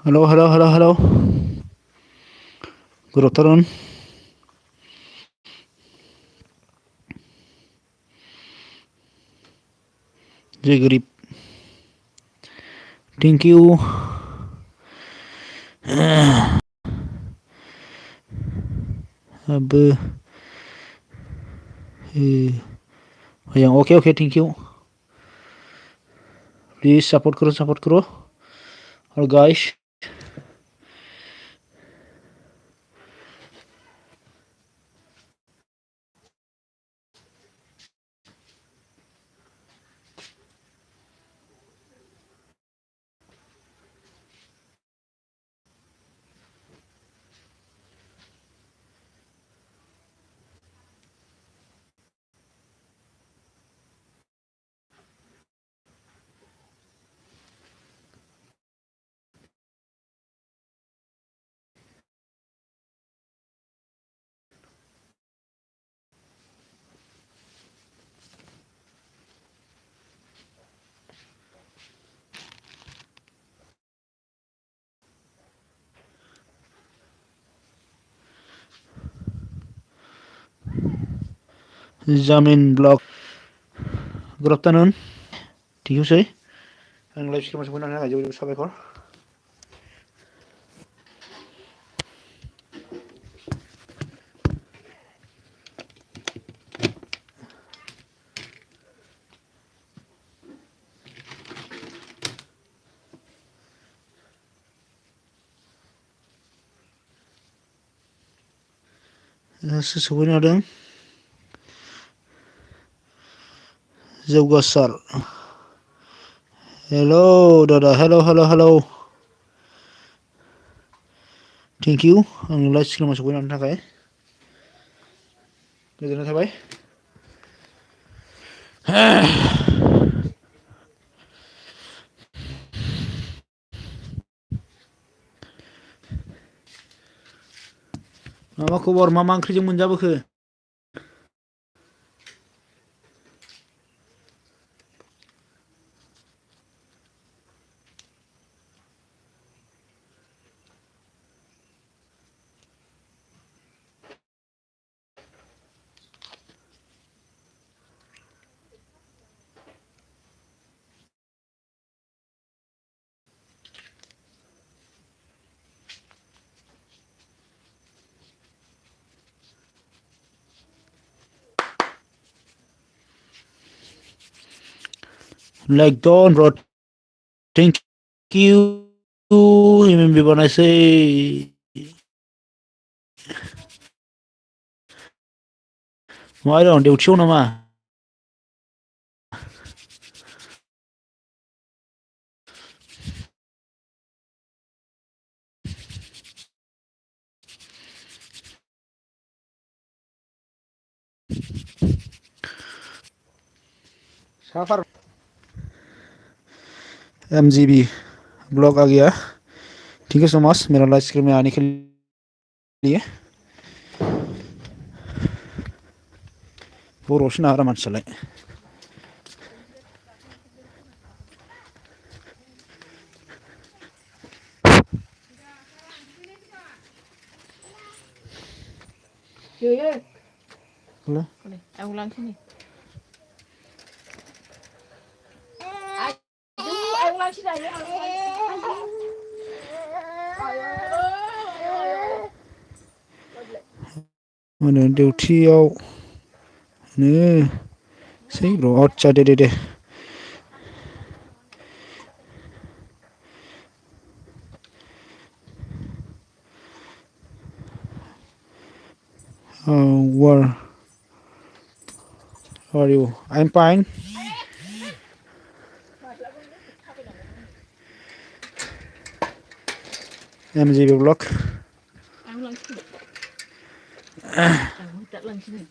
Hello, hello, hello, hello. Good afternoon. Jai Garib. Thank you. अब okay, okay, thank you. Please support करो. All guys. Jamin blog. Good afternoon. Thank you say. आं live स्ट्रिमाव सफैनानै थाखाय जोबोद साबायखर. सफैनो हादों. जौगासार. Hello, Dada. Hello, hello, hello. Thank you. आं लाइभ स्ट्रिमाव सफैनानै थाखाय गोजोननाय थाबाय. मा खबर मा ओंख्रिजों मोनजाबोखो? Like Don, bro. Thank you. Even when I say, why don't you tune nama? Safar. MGB blog आ गया. ठीक है सो मच मेरा लाइव स्ट्रीम में आने के लिए. वो रोशन आ रहा मन चले. Hello. Aku ulang sini. Aku ulang sini aja. मैंने ड्यूटी आओ ने सही ब्रो अच्छा दे where are you? I'm fine. MGB blog. Aku ulang sini. Aku tak ulang sini.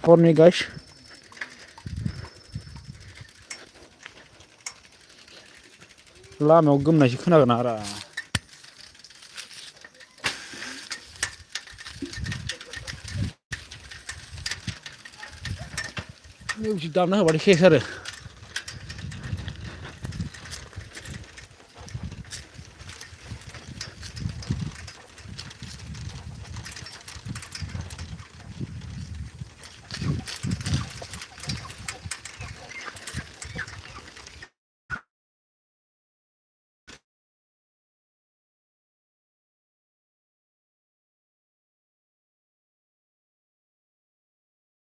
For me guys. लामायाव गोमनायसो खोनागोन आरो मिउजिक दामना होबाथाय सेस आरो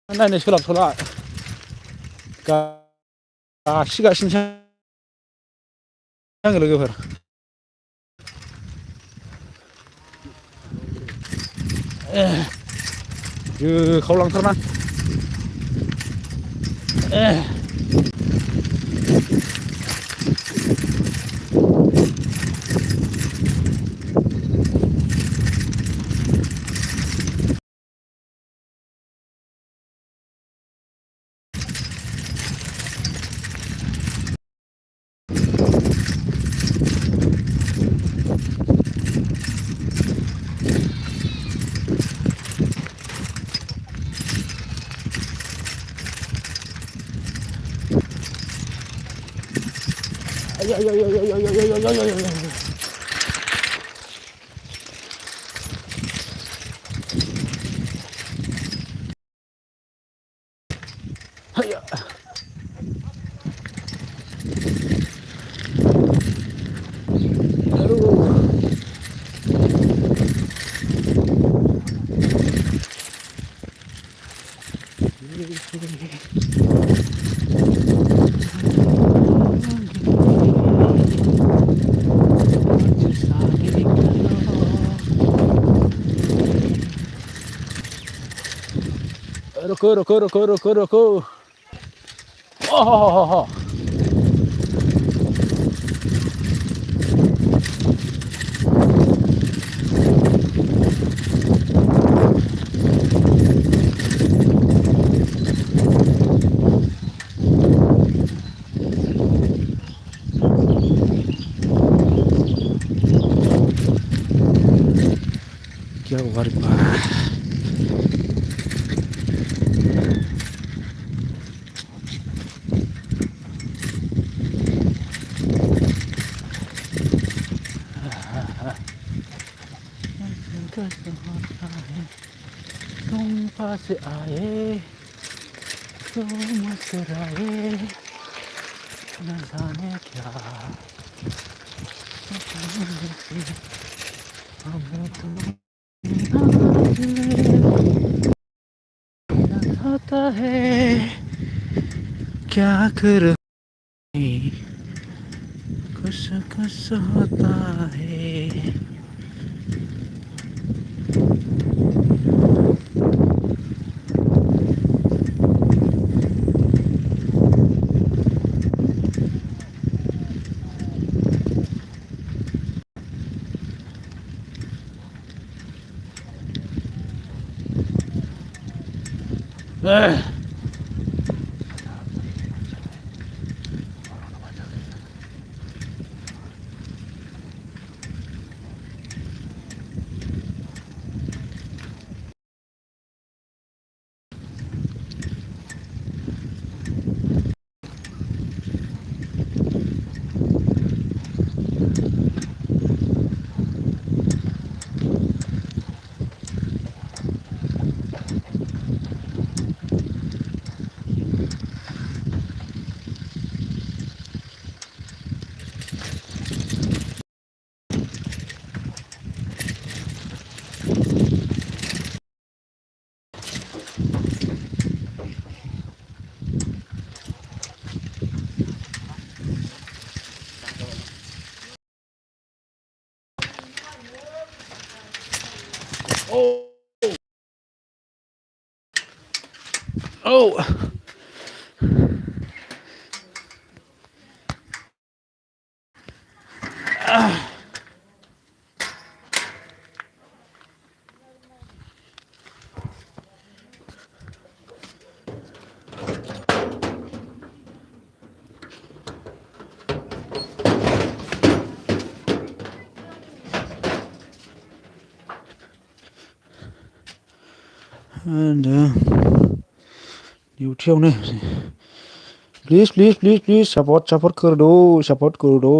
नायनो सोलाबथ'ला गासिगासिनोसो आङो लोगोफोर जोखावलांथारना रुको रुको रुको रुको रुको ओह क्या हुआ रे बा तुम पास आए तो मुस्कुराए न जाने क्या हमें तुम्हें आता है क्या कर कुछ कुछ होता है Oh, oh. And डिउटियावनो please please please please support कर दो सपोर्ट कर दो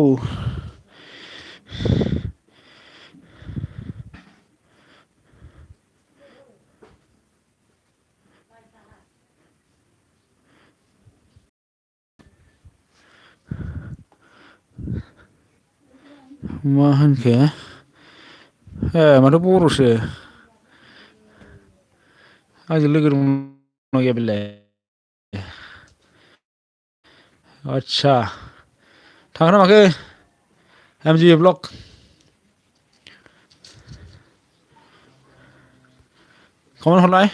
मा होनखो ए माथो बर'सो आंजों लोगो दं गैया बेलाय आदसा थांखोना माखो MG ब्लक कमेन्ट हरलाय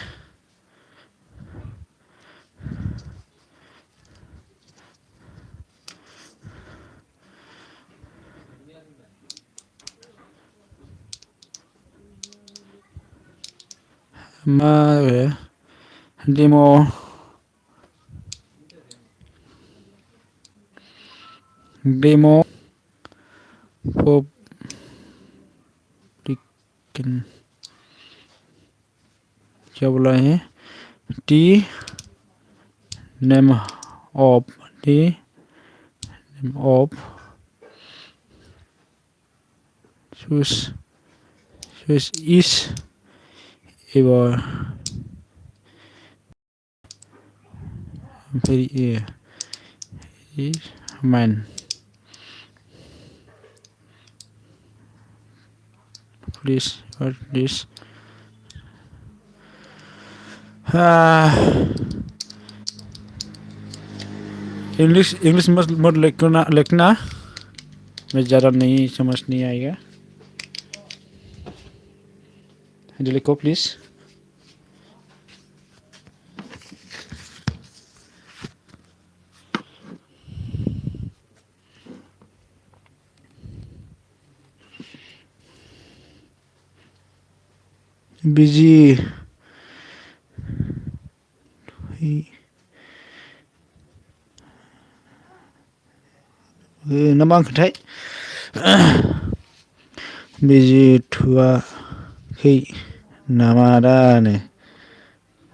मा डेम' पब्लिकेन क्या बोला है टी नेम ऑफ चूज इस एबार is mine please what this English मत लिखना मैं ज़्यादा नहीं समझ नहीं आएगा लिखो प्लीज़ बिजी नामा आंखोथाय बिजि थुवाखै नामा दानो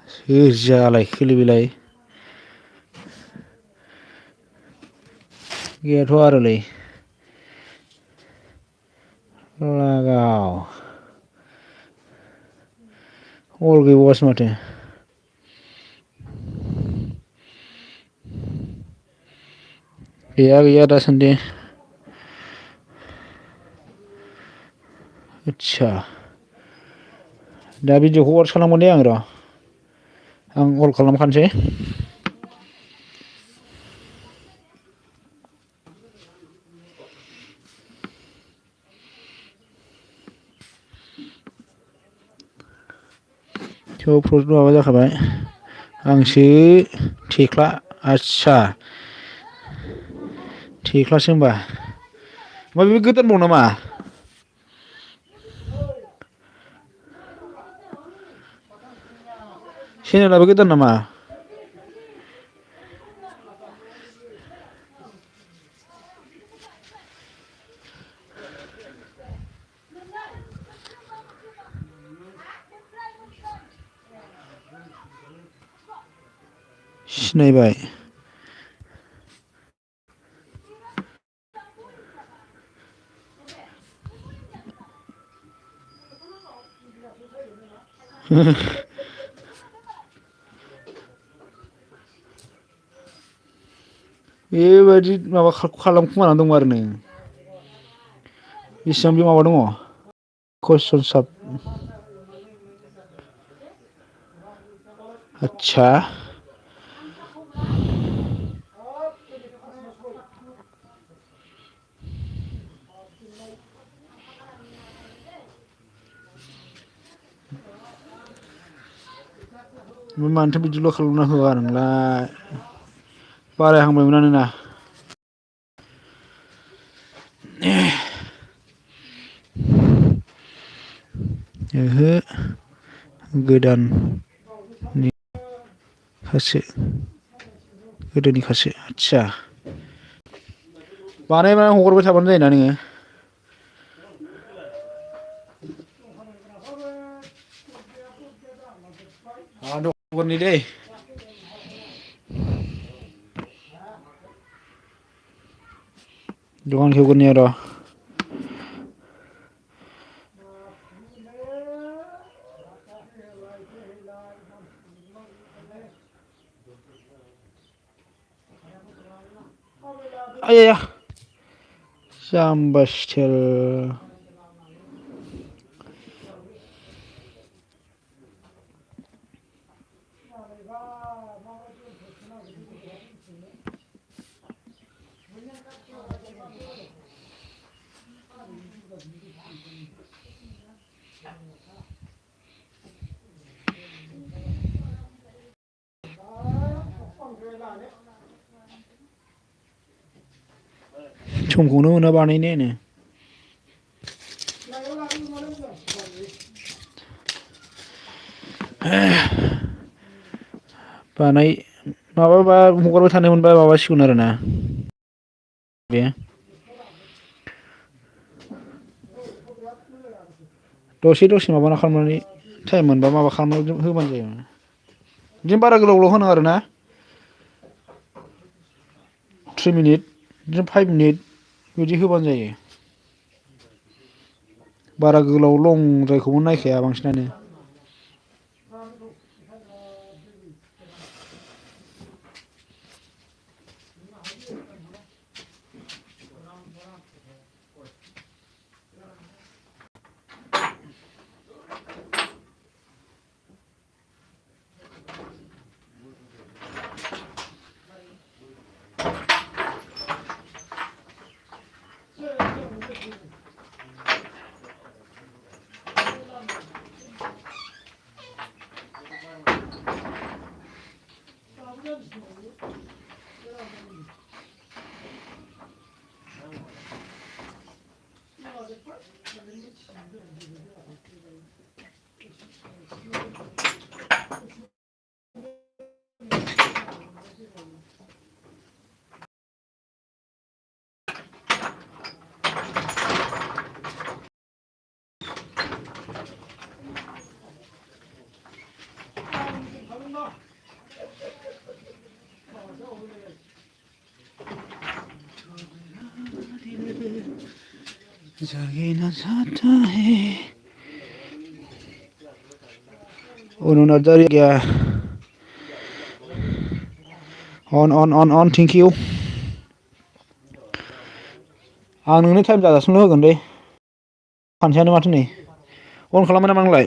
सोर जालाय खोलि बिलाय गैयाथ' आरोलै लागाव हर गैबावासो माथो गैया दासान्दि आदसा दा भिडिअखौ वाट्स खालामगोन दे आं र' आं अल खालामखानोसै थ' प्रजेक्ट माबा जाखाबाय आंसो थेख्ला आदसा थेख्लासो होमबा बे गोदानबाव नामा चेनेलाबो गोदान नामा सिनायबाय बेबायदि माबा खालामखुमाना दं आरो नों बेसेबां बे माबा दङ कुइसन साब आदसा मानोथो बिदिल' खालामना होआ नोंलाय बारायहांबायमोन आनोना ओहो गोदोनिखासो आदसा बानायनानै हगारबाय थाबानो जायोना नोङो हगारनि दै दखान खेवगोरनि र' आया जाम्बा स्टाइल समखौनो मोना बानायनो बानाय माबाबा हगारबाय थानो मोनबा माबासिगोन आरोना बे दसे माबाना खालामनानै टाइम मोनबा माबा खालामना होबानो जायो बिदिनो बारा गोलाव होनाङा आरोना 3 मिनिट बिदिनो 5 मिनिट बिदि होबानो जायो बारा गोलाव लंद्रायखौबो नायखाया बांसिनानो जागीना जाता है अनु नार्जारी गया on thank you आं नोंनो टाइम जाजासिमल' होगोन दे फानसैयानो माथो नै अन खालामबाय नामा नोंलाय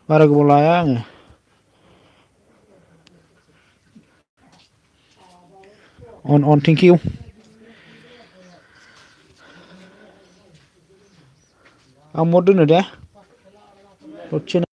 बारा गोबाव लाया आङो on thank you आं मद दोनो दे दसेनो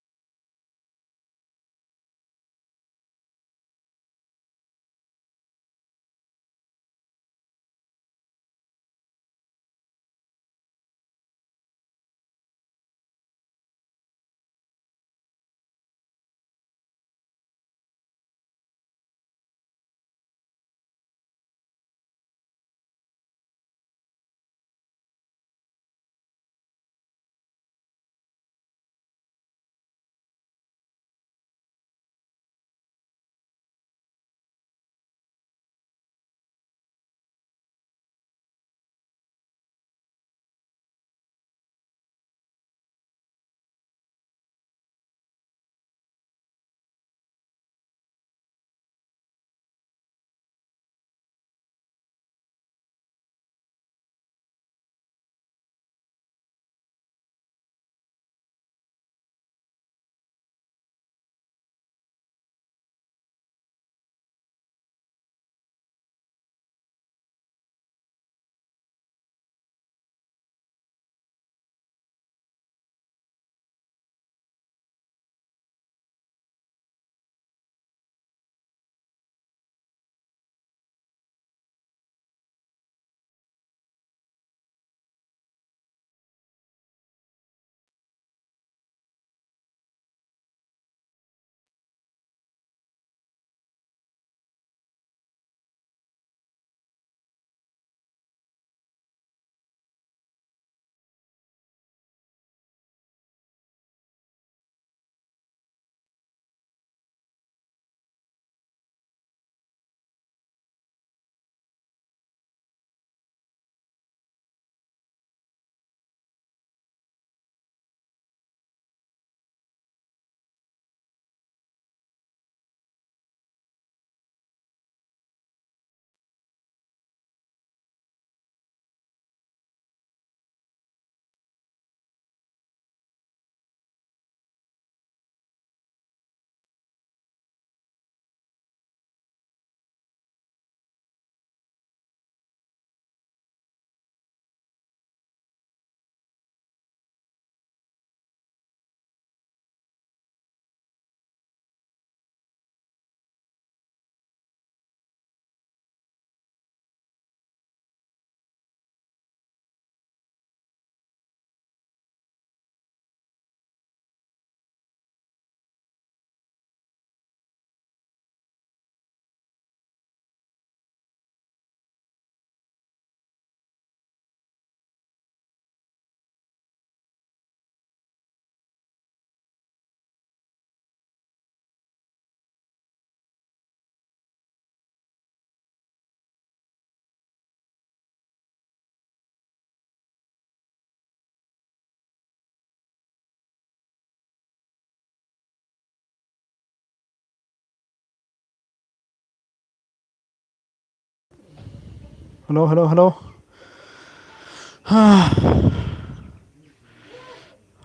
हेल'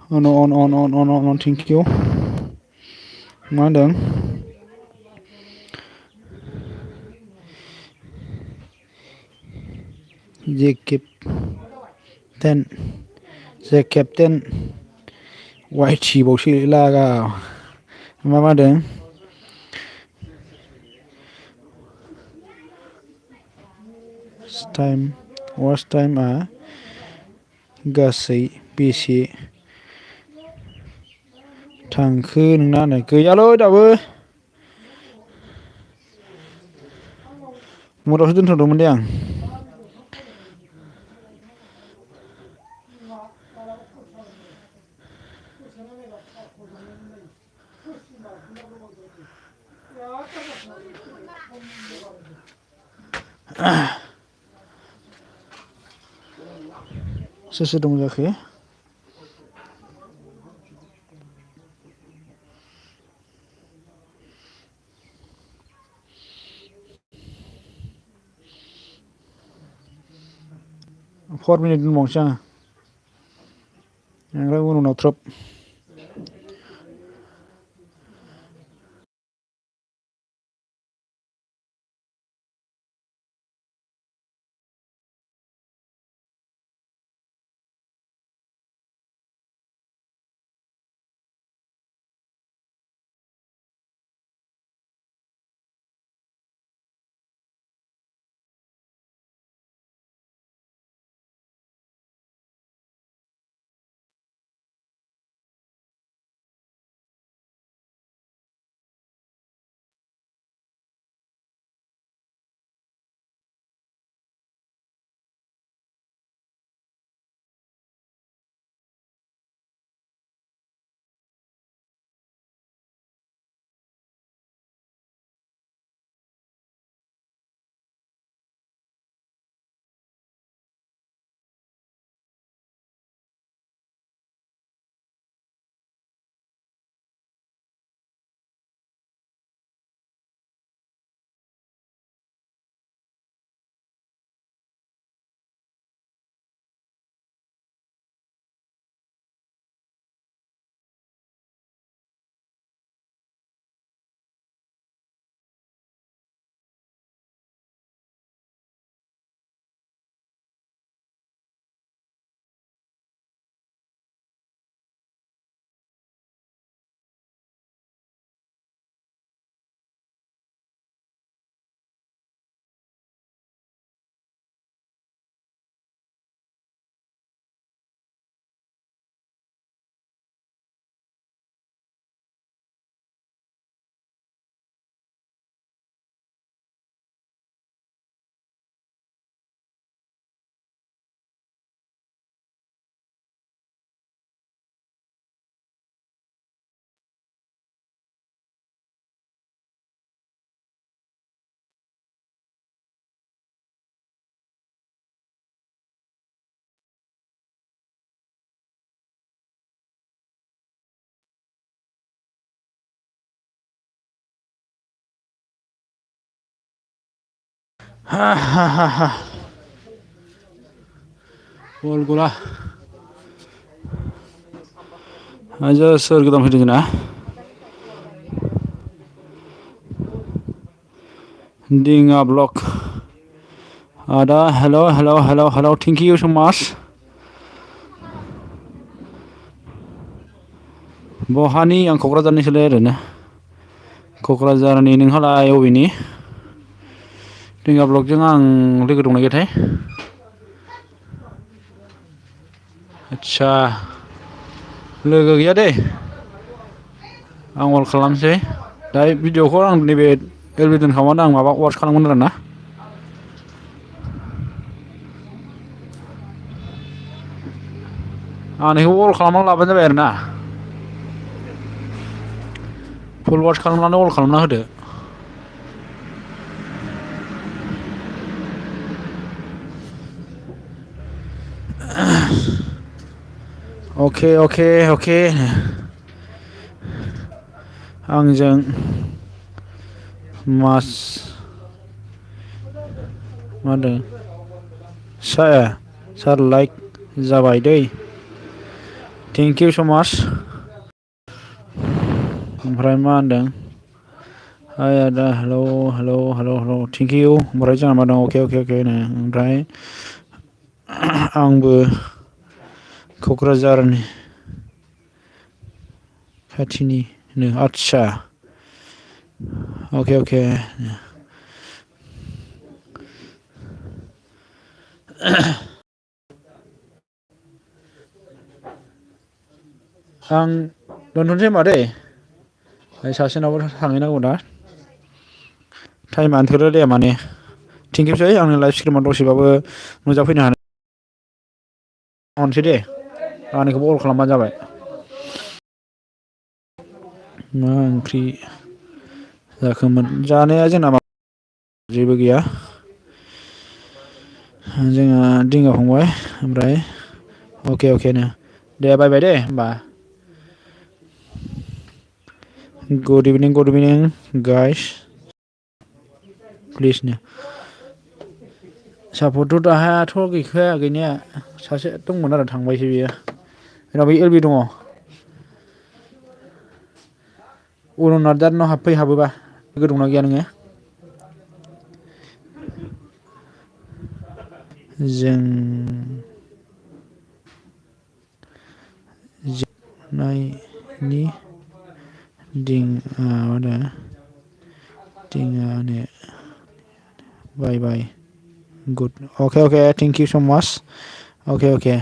अन थेंकिउ मा होनदों जे केप्टेन वाइटि बावसो लागा मा होनदों वाच टाइमआ गासै बेसे थांखो नोंना होननाय गैयालै दाबो मुरावसो दोनथ'दोंमोन दे आं सोर सोर दं जाखो फर मिनिट दोनबावनोसै आङो ओमफ्राय उनाव थ्रोब हा गल गला सोर गोदान फैदों जोंना दिङा ब्लक आदा हेल' थेंक इउ सो माच बहानि आं क'क्राझारनिसोलै ओरैनो क'क्राझारनि नोंहालाय अबेनि दिङा ब्लकजों आं लोगो दंना गैयाथाय आदसा लोगो गैया दे आं कल खालामसै दा भिडिअखौ आं नैबे एलबि दोनखांबानो आं माबा वाट्स खालामगोन आरो ना आं नैखौ अल खालामना लाबानो जाबाय आरो ना फुल वाट्स खालामनानै अल खालामना होदो अके आंजों मास मा होनदों सार लाइक जाबाय दै थेंक इउ स' माच ओमफ्राय मा होनदों हाय आदा हेलौ थेंक इउ ओमफ्राय जोंहा मा दं अके ओमफ्राय आंबो क'क्राझारनि खाथिनिनो आदसा अके आं दोनथ'नोसै होनबा दै सासेनावबो थांहैनांगौ दा टाइमानो थोलायलाया माने थेंक इउसै आंनि लाइभ स्ट्रिमाव दसेबाबो नुजाफैनो हानाय हरनोसै दे आंनिखौबो अल खालामबानो जाबाय मा ओंख्रि जाखोमोन जानाया जोंना जेबो गैया जोंहा दिङा फंबाय ओमफ्राय अकेनो दे बाय दे होमबा गुड इभिनिं गाइस प्लिजनो सापर्टथ' दाहायाथ' गैखाया गैनाया सासे दंमोन आरो थांबायसो बियो जोंनाव बै एलबि दङ अरन नार्जारिनाव हाबोबा लोगो दंना गैया नोङो जों जोबनायनि दिङानो बाय गुड अके थेंक इउ स' माच अके